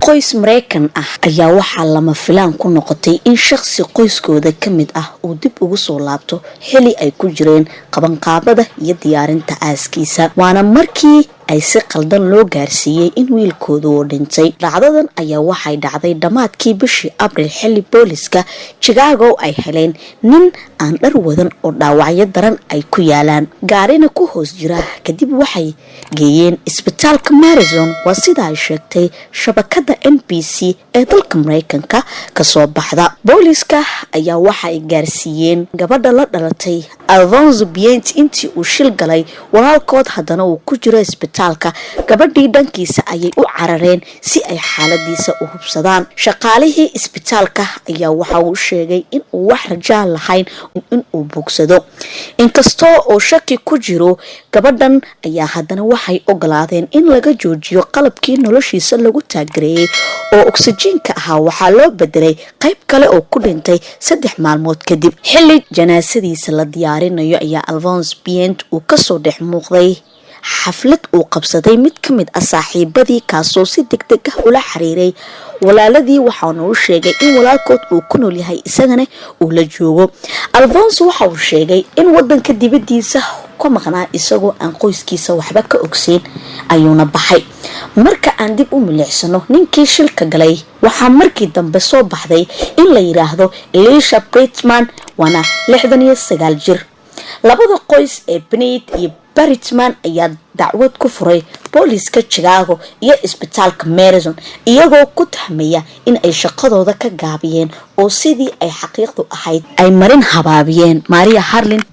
qoys Mareykan ah ayaa waxaa lama filaan ku noqotay in shakhsi qoyskooda kamid ah uu dib ugu soo laabto xili ay ku jireen qabanqaabada iyo diyaarinta aaskiisa waana markii ay si qaldan loo gaarsiiyay in wiilkoodu uu dhintay dhacdadan ayaa waxay dhacday dhamaadkii bishii Abriil xilli booliska Chicago ay heleen nin aan dhar wadan oo dhaawacyo daran ay ku yaalaan gaarina ku hoos jira kadib waxay geeyeen isbitaalka Madison waa sida ay sheegtay shabakada NBC ee dalka Mareykanka ka soo baxda booliska ayaa waxay gaarsiiyeen gabadha la dhalatay Alphonse Bient intii uu shil galay walaalkood haddana uu ku jiro isbitaalka gabadhii dhankiisa ayay u carareen si ay xaaladiisa u hubsadaan shaqaalihii isbitaalka ayaa waxa uu sheegay in uu wax rajaa lahayn in uu bogsado inkastoo oo shaki ku jiro gabadhan ayaa haddana waxay ogolaadeen in laga joojiyo qalabkii noloshiisa lagu taageerayay oo oksijiinka ahaa waxaa loo bedelay qayb kale oo ku dhintay 3 maalmood kadib xilli janaasadiisa la diyaarinayo ayaa Alphonse Bient uu ka soo dhex muuqday xaflad uu qabsaday mid kamid ah saaxiibadii kaasoo si degdeg ah ula xiriiray walaaladii waxaana uu sheegay in walaalkood uu ku nool yahay isagana uu la joogo Alphonse waxa uu sheegay in wadanka dibadiisa ku maqnaa isagoo aan qoyskiisa waxba ka ogseyn ayuuna baxay marka aan dib u milicsano ninkii shilka galay waxa markii dambe soo baxday in la yiraahdo Elisha Britman wana 69 jir labada qoys ee Bennett iyo Britman ayaa dacwad ku furay booliska Chicago iyo isbitaalka Madison iyagoo ku tahmaya in ay shaqadooda ka gaabiyeen oo sidii ay xaqiiqdu ahayd ay marin habaabiyeen Maria Harlan